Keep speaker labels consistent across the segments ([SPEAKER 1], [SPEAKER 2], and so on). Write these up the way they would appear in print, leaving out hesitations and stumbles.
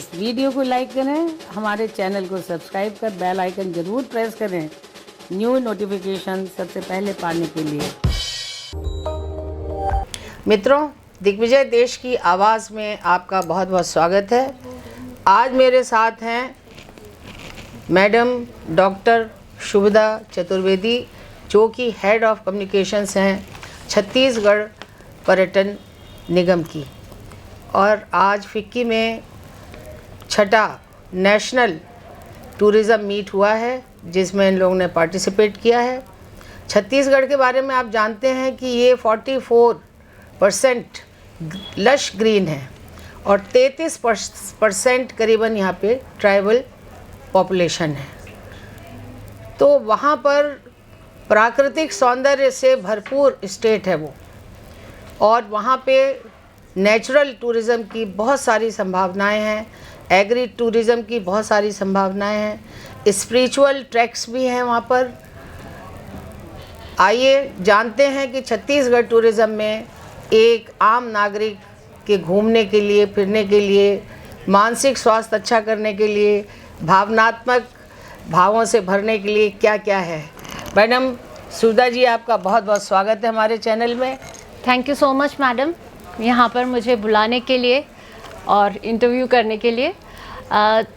[SPEAKER 1] इस वीडियो को लाइक करें, हमारे चैनल को सब्सक्राइब कर बेल आइकन ज़रूर प्रेस करें न्यू नोटिफिकेशन सबसे पहले पाने के लिए।
[SPEAKER 2] मित्रों, दिग्विजय देश की आवाज़ में आपका बहुत बहुत स्वागत है। आज मेरे साथ हैं मैडम डॉक्टर शुभदा चतुर्वेदी, जो कि हेड ऑफ कम्युनिकेशंस हैं छत्तीसगढ़ पर्यटन निगम की। और आज फिक्की में छठा नेशनल टूरिज़्म मीट हुआ है, जिसमें इन लोगों ने पार्टिसिपेट किया है। छत्तीसगढ़ के बारे में आप जानते हैं कि ये 44% लश ग्रीन है और 33% करीबन यहाँ पे ट्राइबल पॉपुलेशन है। तो वहाँ पर प्राकृतिक सौंदर्य से भरपूर स्टेट है वो, और वहाँ पे नेचुरल टूरिज़्म की बहुत सारी संभावनाएं हैं, एग्री टूरिज़्म की बहुत सारी संभावनाएं हैं, स्पिरिचुअल ट्रैक्स भी हैं वहाँ पर। आइए जानते हैं कि छत्तीसगढ़ टूरिज़्म में एक आम नागरिक के घूमने के लिए, फिरने के लिए, मानसिक स्वास्थ्य अच्छा करने के लिए, भावनात्मक भावों से भरने के लिए क्या क्या है। मैडम शुभदा जी, आपका बहुत बहुत स्वागत है हमारे चैनल में।
[SPEAKER 3] Thank you so much madam, यहाँ पर मुझे बुलाने के लिए और इंटरव्यू करने के लिए।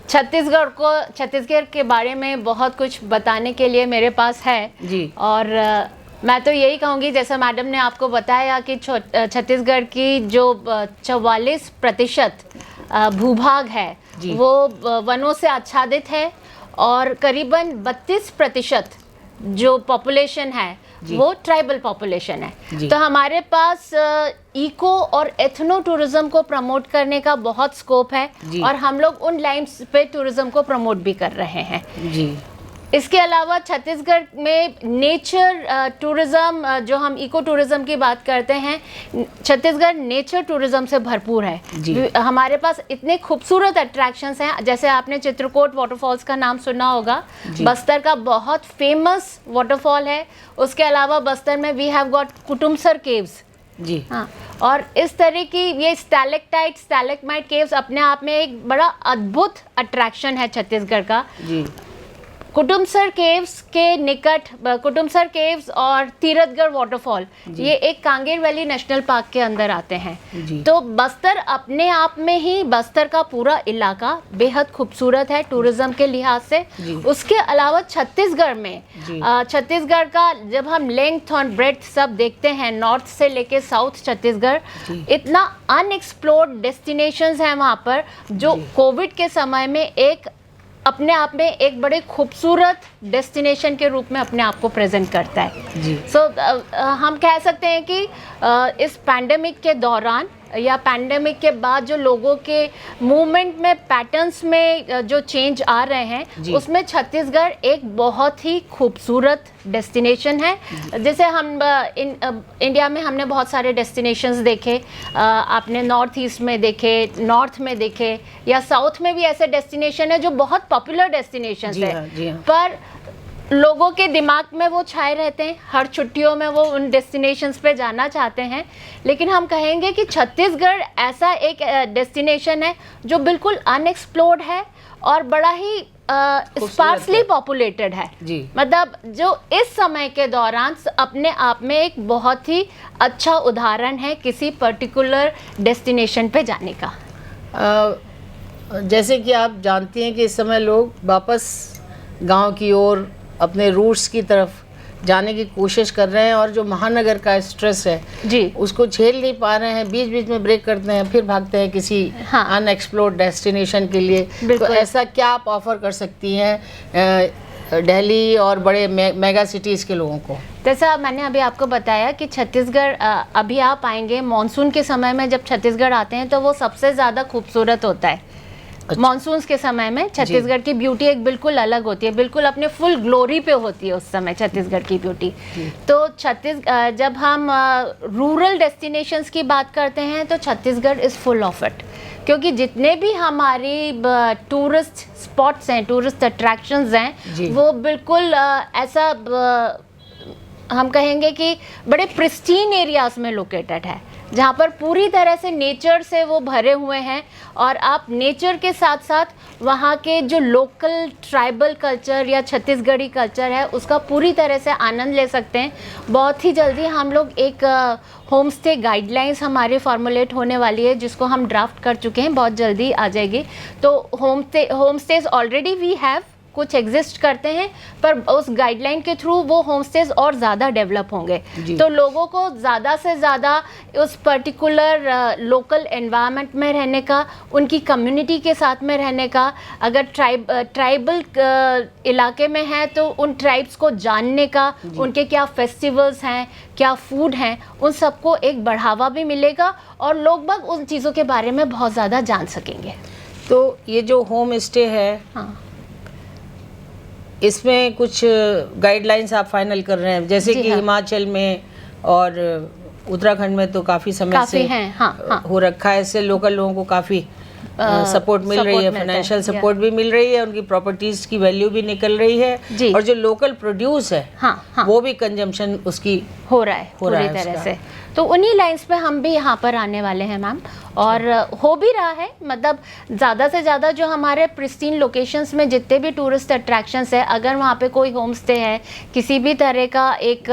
[SPEAKER 3] छत्तीसगढ़ के बारे में बहुत कुछ बताने के लिए मेरे पास है
[SPEAKER 2] जी।
[SPEAKER 3] और मैं तो यही कहूँगी, जैसा मैडम ने आपको बताया कि छत्तीसगढ़ की जो 44% भूभाग है वो वनों से आच्छादित है और करीबन 32% जो पॉपुलेशन है वो ट्राइबल पॉपुलेशन है। तो हमारे पास इको और एथनो टूरिज्म को प्रमोट करने का बहुत स्कोप है और हम लोग उन लाइन्स पे टूरिज्म को प्रमोट भी कर रहे हैं जी। इसके अलावा छत्तीसगढ़ में नेचर टूरिज्म, जो हम इको टूरिज्म की बात करते हैं, छत्तीसगढ़ नेचर टूरिज्म से भरपूर है। हमारे पास इतने खूबसूरत अट्रैक्शंस हैं, जैसे आपने चित्रकोट वाटरफॉल्स का नाम सुना होगा, बस्तर का बहुत फेमस वाटरफॉल है। उसके अलावा बस्तर में we have got Kutumsar caves जी। हाँ, और इस तरह की ये स्टैलेक्टाइट स्टैलेक्माइट केव्स अपने आप में एक बड़ा अद्भुत अट्रैक्शन है छत्तीसगढ़ का जी। कुटुमसर केव्स के निकट कुटुमसर केव्स और तीरथगढ़ वाटरफॉल, ये एक कांगेर वैली नेशनल पार्क के अंदर आते हैं। तो बस्तर अपने आप में ही, बस्तर का पूरा इलाका बेहद खूबसूरत है टूरिज्म के लिहाज से। उसके अलावा छत्तीसगढ़ में छत्तीसगढ़ का जब हम लेंथ और ब्रेड्थ सब देखते हैं, नॉर्थ से लेके साउथ छत्तीसगढ़, इतना अनएक्सप्लोर्ड डेस्टिनेशंस हैं वहाँ पर, जो कोविड के समय में एक अपने आप में एक बड़े खूबसूरत डेस्टिनेशन के रूप में अपने आप को प्रेजेंट करता है। हम कह सकते हैं कि इस पैंडेमिक के दौरान या पैंडेमिक के बाद जो लोगों के मूवमेंट में, पैटर्न्स में जो चेंज आ रहे हैं, उसमें छत्तीसगढ़ एक बहुत ही खूबसूरत डेस्टिनेशन है। जैसे हम इंडिया में हमने बहुत सारे डेस्टिनेशंस देखे, आपने नॉर्थ ईस्ट में देखे, नॉर्थ में देखे, या साउथ में भी ऐसे डेस्टिनेशन है जो बहुत पॉपुलर डेस्टिनेशंस है, पर लोगों के दिमाग में वो छाए रहते हैं। हर छुट्टियों में वो उन डेस्टिनेशंस पे जाना चाहते हैं, लेकिन हम कहेंगे कि छत्तीसगढ़ ऐसा एक डेस्टिनेशन है जो बिल्कुल अनएक्सप्लोर्ड है और बड़ा ही स्पार्सली पॉपुलेटेड है जी। मतलब जो इस समय के दौरान अपने आप में एक बहुत ही अच्छा उदाहरण है किसी पर्टिकुलर डेस्टिनेशन पे जाने का।
[SPEAKER 2] जैसे कि आप जानती हैं कि इस समय लोग वापस गांव की ओर, अपने रूट्स की तरफ जाने की कोशिश कर रहे हैं, और जो महानगर का स्ट्रेस है जी, उसको झेल नहीं पा रहे हैं, बीच बीच में ब्रेक करते हैं, फिर भागते हैं किसी अनएक्सप्लोर्ड डेस्टिनेशन के लिए। तो ऐसा क्या आप ऑफर कर सकती हैं दिल्ली और बड़े मेगा सिटीज़ के लोगों को?
[SPEAKER 3] जैसा मैंने अभी आपको बताया कि छत्तीसगढ़, अभी आप आएंगे मॉनसून के समय में, जब छत्तीसगढ़ आते हैं तो वो सबसे ज़्यादा खूबसूरत होता है। मॉनसून्स के समय में छत्तीसगढ़ की ब्यूटी एक बिल्कुल अलग होती है, बिल्कुल अपने फुल ग्लोरी पे होती है उस समय छत्तीसगढ़ की ब्यूटी। तो जब हम रूरल डेस्टिनेशंस की बात करते हैं तो Chhattisgarh is full of it, क्योंकि जितने भी हमारी टूरिस्ट स्पॉट्स हैं, टूरिस्ट अट्रैक्शंस हैं, वो बिल्कुल ऐसा हम कहेंगे कि बड़े प्रिस्टीन एरियाज में लोकेटेड है। जहाँ पर पूरी तरह से नेचर से वो भरे हुए हैं और आप नेचर के साथ साथ वहाँ के जो लोकल ट्राइबल कल्चर या छत्तीसगढ़ी कल्चर है उसका पूरी तरह से आनंद ले सकते हैं। बहुत ही जल्दी हम लोग एक होम स्टे गाइडलाइंस हमारी फॉर्मुलेट होने वाली है जिसको हम ड्राफ्ट कर चुके हैं, बहुत जल्दी आ जाएगी। तो home stage already we have, कुछ एग्जिस्ट करते हैं, पर उस गाइडलाइन के थ्रू वो होम स्टेज और ज़्यादा डेवलप होंगे। तो लोगों को ज़्यादा से ज़्यादा उस पर्टिकुलर लोकल एनवायरनमेंट में रहने का, उनकी कम्युनिटी के साथ में रहने का, अगर ट्राइबल इलाके में है तो उन ट्राइब्स को जानने का, उनके क्या फेस्टिवल्स हैं, क्या फूड हैं, उन सबको एक बढ़ावा भी मिलेगा और लोग बाग उन चीज़ों के बारे में बहुत ज़्यादा जान सकेंगे।
[SPEAKER 2] तो ये जो होम स्टे है,
[SPEAKER 3] हाँ,
[SPEAKER 2] इसमें कुछ गाइडलाइंस आप फाइनल कर रहे हैं, जैसे कि
[SPEAKER 3] हाँ।
[SPEAKER 2] हिमाचल में और उत्तराखंड में तो काफ़ी समय से
[SPEAKER 3] हैं, हाँ।
[SPEAKER 2] हो रखा है। इससे लोकल लोगों को काफ़ी सपोर्ट मिल रही है, फाइनेंशियल सपोर्ट भी मिल रही है, उनकी प्रॉपर्टीज की वैल्यू भी निकल रही है और जो लोकल प्रोड्यूस है वो भी कंजम्पशन उसकी
[SPEAKER 3] हो रहा है पूरी तरह से। तो उन्हीं लाइंस पे हम भी यहाँ पर आने वाले हैं मैम, और हो भी रहा है। मतलब ज़्यादा से ज़्यादा जो हमारे प्रिस्टीन लोकेशंस में जितने भी टूरिस्ट अट्रैक्शंस है, अगर वहाँ पे कोई होम स्टे है, किसी भी तरह का एक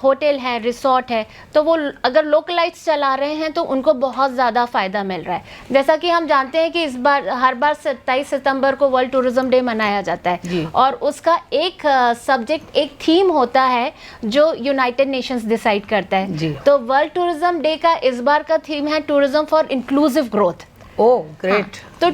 [SPEAKER 3] होटल है, रिसोर्ट है, तो वो अगर लोकलाइट्स चला रहे हैं तो उनको बहुत ज़्यादा फ़ायदा मिल रहा है। जैसा कि हम जानते हैं कि इस बार हर बार 27 सितंबर को वर्ल्ड टूरिज्म डे मनाया जाता है और उसका एक सब्जेक्ट, एक थीम होता है जो यूनाइटेड नेशंस डिसाइड करता है। तो वर्ल्ड टूरिज्म डे का इस बार का थीम है tourism for inclusive growth.
[SPEAKER 2] Oh great.
[SPEAKER 3] तो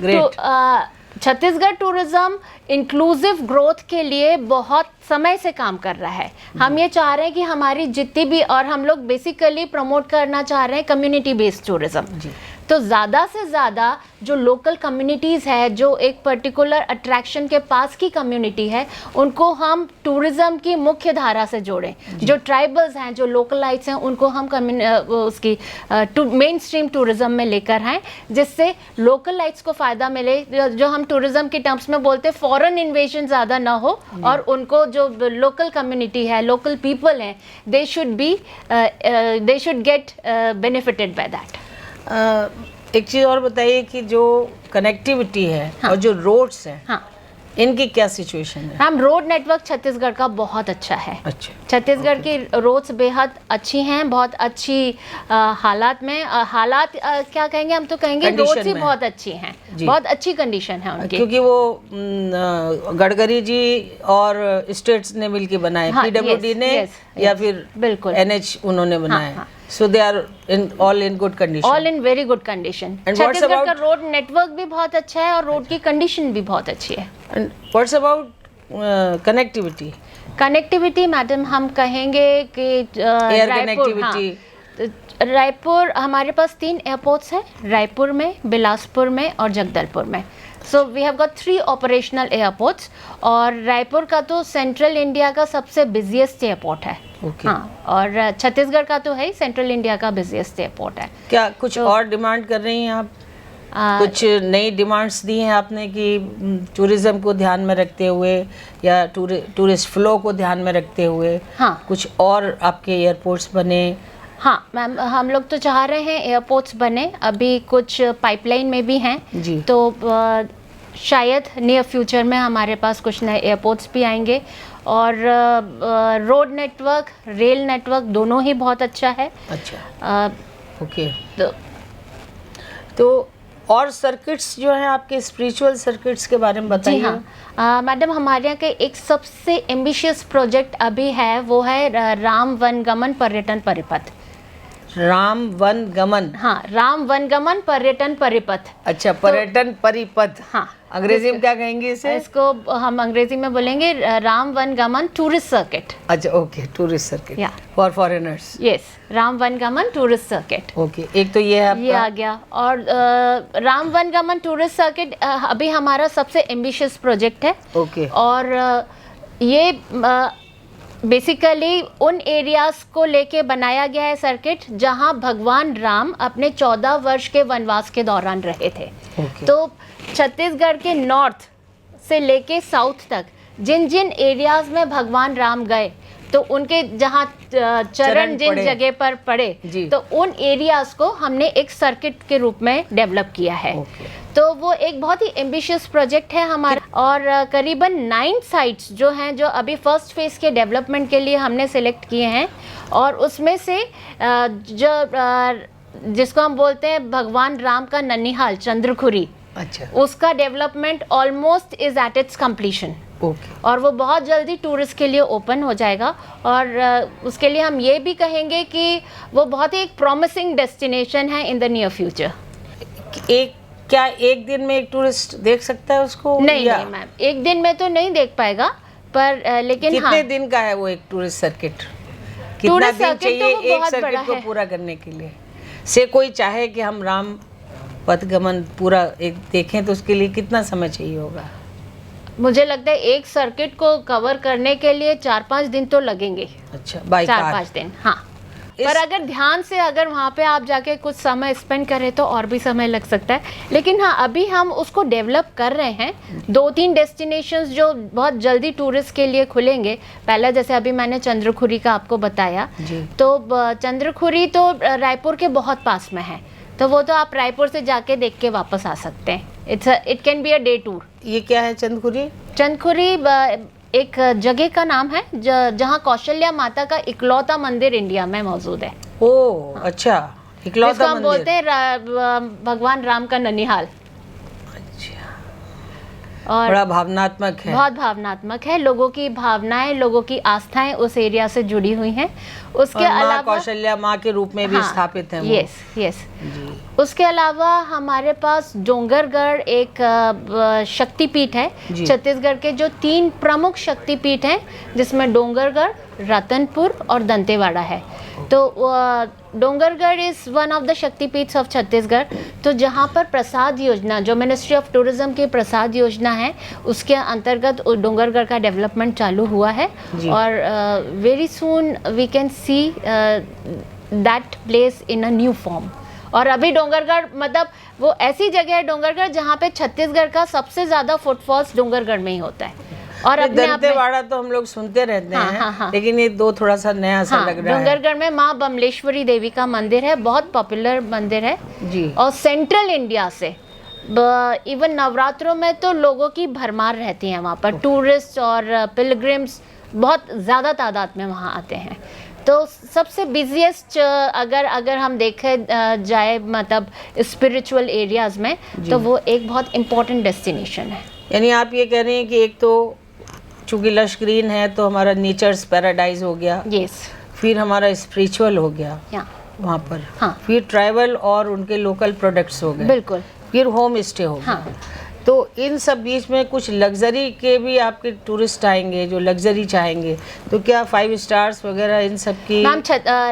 [SPEAKER 3] छत्तीसगढ़ टूरिज्म इंक्लूसिव ग्रोथ के लिए बहुत समय से काम कर रहा है। हम ये चाह रहे हैं कि हमारी जितनी भी, और हम लोग बेसिकली प्रमोट करना चाह रहे हैं कम्युनिटी बेस्ड टूरिज्म। तो ज़्यादा से ज़्यादा जो लोकल कम्युनिटीज़ है, जो एक पर्टिकुलर अट्रैक्शन के पास की कम्युनिटी है, उनको हम टूरिज़्म की मुख्य धारा से जोड़ें। जो ट्राइबल्स हैं, जो लोकलाइट्स हैं, उनको हम उसकी मेन स्ट्रीम टूरिज़्म में लेकर आएँ, जिससे लोकलाइट्स को फ़ायदा मिले। जो हम टूरिज़्म के टर्म्स में बोलते हैं फॉरेन इन्वेजन ज़्यादा ना हो और उनको जो लोकल कम्युनिटी है, लोकल पीपल हैं, they should get benefited by that.
[SPEAKER 2] एक चीज़ और बताइए कि जो कनेक्टिविटी है और जो रोड्स हैं, इनकी क्या सिचुएशन है?
[SPEAKER 3] हम रोड नेटवर्क छत्तीसगढ़ का बहुत अच्छा है।
[SPEAKER 2] अच्छा,
[SPEAKER 3] छत्तीसगढ़ की रोड्स बेहद अच्छी हैं, बहुत अच्छी हालात में, हालात क्या कहेंगे, हम तो कहेंगे रोड्स ही बहुत अच्छी हैं, बहुत अच्छी कंडीशन है उनकी।
[SPEAKER 2] क्योंकि वो गडकरी जी और स्टेट्स ने मिलके बनाए, पीडब्ल्यूडी ने या फिर
[SPEAKER 3] बिल्कुल
[SPEAKER 2] एनएच उन्होंने बनाए। So they are all in good condition.
[SPEAKER 3] All in very good condition. Chhattisgarh का रोड नेटवर्क भी बहुत अच्छा है और रोड की कंडीशन भी बहुत अच्छी है।
[SPEAKER 2] And what's about connectivity?
[SPEAKER 3] Connectivity madam हम कहेंगे कि
[SPEAKER 2] एयर कनेक्टिविटी।
[SPEAKER 3] रायपुर हमारे पास 3 एयरपोर्ट्स हैं, रायपुर में, बिलासपुर में और जगदलपुर में। So we have got 3 operational airports और रायपुर का तो सेंट्रल इंडिया का सबसे बिजिएस्ट एयरपोर्ट है। हाँ, और छत्तीसगढ़ का तो है ही सेंट्रल इंडिया का बिजिएस्ट एयरपोर्ट है।
[SPEAKER 2] क्या कुछ और डिमांड कर रही हैं आप? कुछ नई डिमांड्स दी हैं आपने कि टूरिज्म को ध्यान में रखते हुए या टूरिस्ट फ्लो को ध्यान में रखते हुए कुछ और आपके एयरपोर्ट्स बने?
[SPEAKER 3] हाँ मैम, हम लोग तो चाह रहे हैं एयरपोर्ट्स बने, अभी कुछ पाइपलाइन में भी हैं जी। तो शायद नियर फ्यूचर में हमारे पास कुछ नए एयरपोर्ट्स भी आएंगे और रोड नेटवर्क, रेल नेटवर्क दोनों ही बहुत अच्छा है।
[SPEAKER 2] अच्छा, ओके। तो और सर्किट्स जो हैं आपके, स्पिरिचुअल सर्किट्स के बारे में बताइए।
[SPEAKER 3] जी हाँ मैडम, हमारे यहाँ के एक सबसे एम्बिशियस प्रोजेक्ट अभी है, वो है राम वनगमन पर्यटन परिपथ।
[SPEAKER 2] राम वनगमन?
[SPEAKER 3] हाँ, राम वनगमन पर्यटन परिपथ।
[SPEAKER 2] अच्छा, पर्यटन परिपथ।
[SPEAKER 3] हाँ,
[SPEAKER 2] अंग्रेजी में क्या कहेंगे इसे?
[SPEAKER 3] इसको हम अंग्रेजी में बोलेंगे राम वनगमन टूरिस्ट सर्किट।
[SPEAKER 2] अच्छा, okay, tourist circuit for foreigners.
[SPEAKER 3] Yes, Ram वनगमन टूरिस्ट सर्किट।
[SPEAKER 2] ओके, एक तो ये है आपका,
[SPEAKER 3] ये आ गया। और राम वनगमन टूरिस्ट सर्किट अभी हमारा सबसे एम्बिशियस प्रोजेक्ट है।
[SPEAKER 2] ओके।
[SPEAKER 3] और ये बेसिकली उन एरियाज को लेके बनाया गया है सर्किट जहां भगवान राम अपने 14 वर्ष के वनवास के दौरान रहे थे। तो छत्तीसगढ़ के नॉर्थ से लेके साउथ तक जिन जिन एरियाज में भगवान राम गए, तो उनके जहाँ चरण जिन
[SPEAKER 2] पड़े।
[SPEAKER 3] जगह पर पड़े
[SPEAKER 2] जी।
[SPEAKER 3] तो उन एरियाज को हमने एक सर्किट के रूप में डेवलप किया है। तो वो एक बहुत ही एम्बिशियस प्रोजेक्ट है हमारा, और करीबन 9 साइट्स जो हैं जो अभी फर्स्ट फेज के डेवलपमेंट के लिए हमने सिलेक्ट किए हैं, और उसमें से जिसको हम बोलते हैं भगवान राम का ननिहाल चंद्रखुरी,
[SPEAKER 2] अच्छा,
[SPEAKER 3] उसका development almost is at its completion.
[SPEAKER 2] Okay.
[SPEAKER 3] और वो बहुत जल्दी टूरिस्ट के लिए ओपन हो जाएगा, और उसके लिए हम ये भी कहेंगे कि वो बहुत ही एक प्रॉमिसिंग डेस्टिनेशन है इन द नियर फ्यूचर।
[SPEAKER 2] क्या एक दिन में एक टूरिस्ट देख सकता है उसको?
[SPEAKER 3] नहीं नहीं मैम, एक दिन में तो नहीं देख पाएगा, पर लेकिन
[SPEAKER 2] कितने
[SPEAKER 3] हाँ,
[SPEAKER 2] दिन का है वो एक टूरिस्ट सर्किट? कितना
[SPEAKER 3] टूरिस्ट
[SPEAKER 2] दिन
[SPEAKER 3] सर्किट तो
[SPEAKER 2] चाहिए
[SPEAKER 3] वो
[SPEAKER 2] एक
[SPEAKER 3] बहुत बड़ा
[SPEAKER 2] सर्किट को
[SPEAKER 3] है।
[SPEAKER 2] पूरा करने के लिए? से कोई चाहे कि हम राम पथगमन पूरा एक देखें तो उसके लिए कितना समय चाहिए होगा?
[SPEAKER 3] मुझे लगता है एक सर्किट को कवर करने के लिए 4-5 दिन तो लगेंगे।
[SPEAKER 2] अच्छा, बाई
[SPEAKER 3] 4-5 दिन, हाँ। पर अगर ध्यान से अगर वहाँ पे आप जाके कुछ समय स्पेंड करें तो और भी समय लग सकता है, लेकिन हाँ अभी हम उसको डेवलप कर रहे हैं। 2-3 डेस्टिनेशंस जो बहुत जल्दी टूरिस्ट के लिए खुलेंगे। पहला जैसे अभी मैंने चंद्रखुरी का आपको बताया, तो चंद्रखुरी तो रायपुर के बहुत पास में है, तो वो तो आप रायपुर से जाके देख के वापस आ सकते हैं। It can be a day tour.
[SPEAKER 2] ये क्या है चंद्रखुरी?
[SPEAKER 3] चंद्रखुरी एक जगह का नाम है जहाँ कौशल्या माता का इकलौता मंदिर इंडिया में मौजूद है।
[SPEAKER 2] ओह अच्छा,
[SPEAKER 3] जिसको
[SPEAKER 2] इकलौता
[SPEAKER 3] हम
[SPEAKER 2] मंदिर।
[SPEAKER 3] बोलते हैं भगवान राम का ननिहाल। और
[SPEAKER 2] बड़ा भावनात्मक है।
[SPEAKER 3] बहुत भावनात्मक है, लोगों की भावनाएं, लोगों की आस्थाएं उस एरिया से जुड़ी हुई हैं। उसके
[SPEAKER 2] और माँ
[SPEAKER 3] अलावा
[SPEAKER 2] कौशल्या माँ के रूप में भी
[SPEAKER 3] हाँ,
[SPEAKER 2] स्थापित है वो।
[SPEAKER 3] Yes yes. उसके अलावा हमारे पास डोंगरगढ़ एक शक्तिपीठ है छत्तीसगढ़ के, जो 3 प्रमुख शक्तिपीठ हैं, जिसमें डोंगरगढ़, रतनपुर और दंतेवाड़ा है। तो Dongargarh is one of the Shaktipeeths of Chhattisgarh. तो जहाँ पर प्रसाद योजना, जो मिनिस्ट्री ऑफ टूरिज्म की प्रसाद योजना है, उसके अंतर्गत डोंगरगढ़ का डेवलपमेंट चालू हुआ है, और very soon we can see that place in a new form. और अभी डोंगरगढ़ मतलब वो ऐसी जगह है डोंगरगढ़ जहाँ पे छत्तीसगढ़ का सबसे ज़्यादा फुटफॉल्स डोंगरगढ़ में ही होता है। और अपने आप में
[SPEAKER 2] दंतेवाड़ा तो हम लोग सुनते रहते हैं, लेकिन ये 2 थोड़ा सा नया सा लग रहा है।
[SPEAKER 3] डोंगरगढ़ में माँ बमलेश्वरी देवी का मंदिर है, बहुत पॉपुलर मंदिर है
[SPEAKER 2] जी।
[SPEAKER 3] और सेंट्रल इंडिया से इवन नवरात्रों में तो लोगों की भरमार रहती है वहाँ पर। टूरिस्ट और पिलग्रिम्स बहुत ज़्यादा तादाद में वहाँ आते हैं। तो सबसे बिजिएस्ट अगर हम देखे जाए मतलब स्पिरिचुअल एरियाज में, तो वो एक बहुत इम्पोर्टेंट डेस्टिनेशन है।
[SPEAKER 2] यानी आप ये कह रहे हैं कि एक तो चूंकि लश ग्रीन है तो हमारा नेचर्स पैराडाइज हो गया,
[SPEAKER 3] यस,
[SPEAKER 2] फिर हमारा स्पिरिचुअल हो गया वहाँ पर,
[SPEAKER 3] हाँ,
[SPEAKER 2] फिर ट्राइबल और उनके लोकल प्रोडक्ट्स हो गए,
[SPEAKER 3] बिल्कुल,
[SPEAKER 2] फिर होम स्टे हो गया।
[SPEAKER 3] हाँ।
[SPEAKER 2] तो इन सब बीच में कुछ लग्जरी के भी आपके टूरिस्ट आएंगे जो लग्जरी चाहेंगे, तो क्या 5 स्टार्स वगैरह इन सब की?
[SPEAKER 3] मैम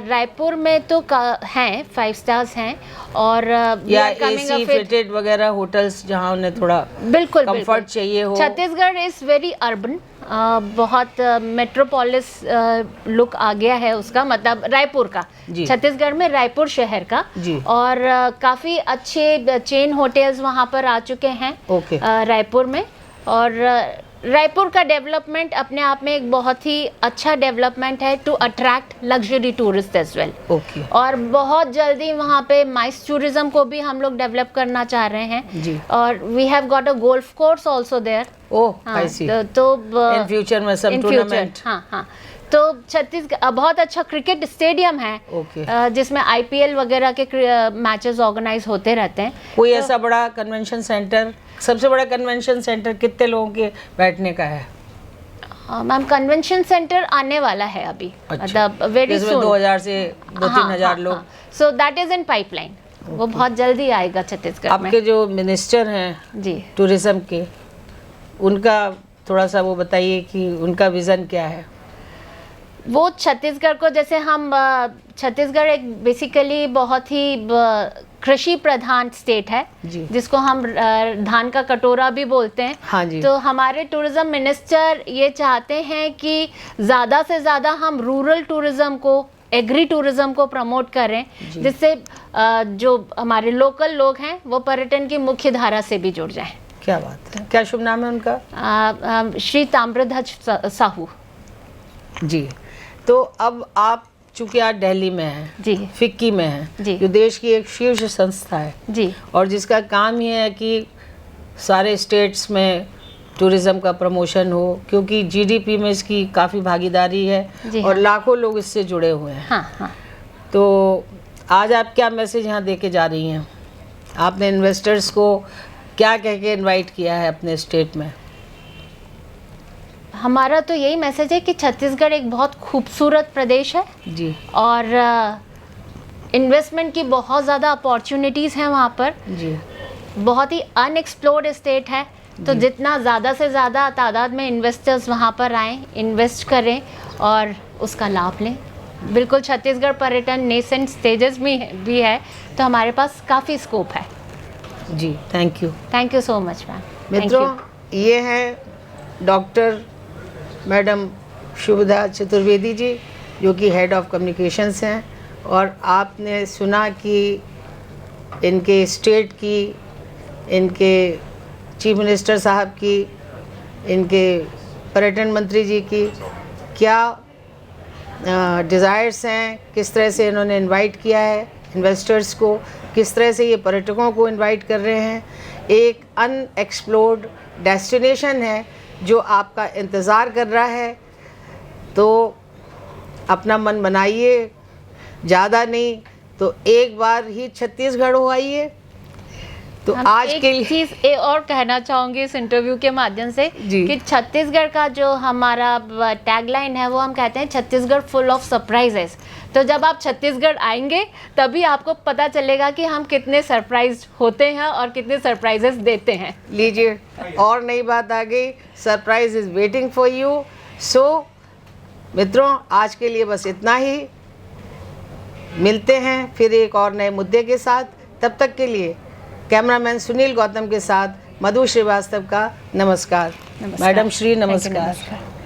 [SPEAKER 3] रायपुर में तो हैं 5 स्टार्स हैं, और
[SPEAKER 2] या एसी फिटेड वगैरह होटल्स जहाँ उन्हें थोड़ा
[SPEAKER 3] बिल्कुल
[SPEAKER 2] कंफर्ट चाहिए हो?
[SPEAKER 3] छत्तीसगढ़ इज़ वेरी अर्बन, बहुत मेट्रोपोलिस लुक आ गया है उसका, मतलब रायपुर का, छत्तीसगढ़ में रायपुर शहर का, और काफ़ी अच्छे चेन होटल्स वहाँ पर आ चुके हैं रायपुर में। और रायपुर का डेवलपमेंट अपने आप में एक बहुत ही अच्छा डेवलपमेंट है to attract luxury tourist as well. और बहुत जल्दी वहाँ पे माइस टूरिज्म को भी हम लोग डेवलप करना चाह रहे हैं, और we have got a golf course also there.
[SPEAKER 2] तो इन फ्यूचर में सब टूर्नामेंट,
[SPEAKER 3] हाँ, तो छत्तीसगढ़ बहुत अच्छा क्रिकेट स्टेडियम है, जिसमें IPL वगैरह के मैचेस ऑर्गेनाइज होते रहते हैं।
[SPEAKER 2] कोई ऐसा बड़ा कन्वेंशन सेंटर, सबसे बड़ा कन्वेंशन सेंटर कितने लोगों के बैठने का है?
[SPEAKER 3] मैम कन्वेंशन सेंटर आने वाला है अभी, मतलब वेरी सून,
[SPEAKER 2] 2000 से 2-3 हजार लोग।
[SPEAKER 3] So that is in pipeline, वो बहुत जल्दी आएगा छत्तीसगढ़ में।
[SPEAKER 2] आपके जो मिनिस्टर हैं
[SPEAKER 3] जी
[SPEAKER 2] टूरिज्म के, उनका थोड़ा सा वो बताइए कि उनका विजन क्या है?
[SPEAKER 3] वो छत्तीसगढ़ को, जैसे हम छत्तीसगढ़ एक बेसिकली बहुत ही कृषि प्रधान स्टेट है, जिसको हम धान का कटोरा भी बोलते हैं।
[SPEAKER 2] हाँ जी।
[SPEAKER 3] तो हमारे टूरिज्म मिनिस्टर ये चाहते हैं कि ज़्यादा से ज़्यादा हम रूरल टूरिज्म को, एग्री टूरिज्म को प्रमोट करें, जिससे जो हमारे लोकल लोग हैं वो पर्यटन की मुख्य धारा से भी जुड़ जाएं।
[SPEAKER 2] क्या बात है, क्या शुभ नाम है उनका?
[SPEAKER 3] श्री ताम्रध्वज साहू
[SPEAKER 2] जी। तो अब आप चूंकि आज दिल्ली में हैं,
[SPEAKER 3] जी
[SPEAKER 2] फिक्की में हैं,
[SPEAKER 3] जी।
[SPEAKER 2] जो देश की एक शीर्ष संस्था है
[SPEAKER 3] जी
[SPEAKER 2] और जिसका काम ये है कि सारे स्टेट्स में टूरिज़्म का प्रमोशन हो, क्योंकि जीडीपी में इसकी काफ़ी भागीदारी है
[SPEAKER 3] जी
[SPEAKER 2] और
[SPEAKER 3] हाँ।
[SPEAKER 2] लाखों लोग इससे जुड़े हुए हैं।
[SPEAKER 3] हाँ हाँ।
[SPEAKER 2] तो आज आप क्या मैसेज यहाँ दे के जा रही हैं? आपने इन्वेस्टर्स को क्या कह के इनवाइट किया है अपने स्टेट में?
[SPEAKER 3] हमारा तो यही मैसेज है कि छत्तीसगढ़ एक बहुत खूबसूरत प्रदेश है
[SPEAKER 2] जी
[SPEAKER 3] और इन्वेस्टमेंट की बहुत ज़्यादा अपॉर्चुनिटीज़ हैं वहाँ पर।
[SPEAKER 2] जी
[SPEAKER 3] बहुत ही अनएक्सप्लोर्ड स्टेट है, तो जितना ज़्यादा से ज़्यादा तादाद में इन्वेस्टर्स वहाँ पर आएँ, इन्वेस्ट करें और उसका लाभ लें। बिल्कुल, छत्तीसगढ़ पर्यटन नेसेंट स्टेजेस में भी है, तो हमारे पास काफ़ी स्कोप है।
[SPEAKER 2] जी, thank you.
[SPEAKER 3] Thank you so much ma'am.
[SPEAKER 2] मित्रों, ये हैं डॉक्टर मैडम शुभदा चतुर्वेदी जी, जो कि हेड ऑफ कम्युनिकेशंस हैं, और आपने सुना कि इनके स्टेट की, इनके चीफ मिनिस्टर साहब की, इनके पर्यटन मंत्री जी की क्या डिज़ायर्स हैं, किस तरह से इन्होंने इनवाइट किया है इन्वेस्टर्स को, किस तरह से ये पर्यटकों को इनवाइट कर रहे हैं। एक अनएक्सप्लोर्ड डेस्टिनेशन है जो आपका इंतज़ार कर रहा है। तो अपना मन बनाइए, ज़्यादा नहीं तो एक बार ही छत्तीसगढ़ हो आइए। तो आज के लिए
[SPEAKER 3] चीज़ और कहना चाहूँगी इस इंटरव्यू के माध्यम से कि छत्तीसगढ़ का जो हमारा टैगलाइन है वो हम कहते हैं छत्तीसगढ़ फुल ऑफ सरप्राइजेस। तो जब आप छत्तीसगढ़ आएंगे तभी आपको पता चलेगा कि हम कितने सरप्राइज होते हैं और कितने सरप्राइजेस देते हैं।
[SPEAKER 2] लीजिए, और नई बात आ गई, surprise is waiting for you. So मित्रों, आज के लिए बस इतना ही। मिलते हैं फिर एक और नए मुद्दे के साथ। तब तक के लिए कैमरामैन सुनील गौतम के साथ मधु श्रीवास्तव का नमस्कार। मैडम श्री नमस्कार।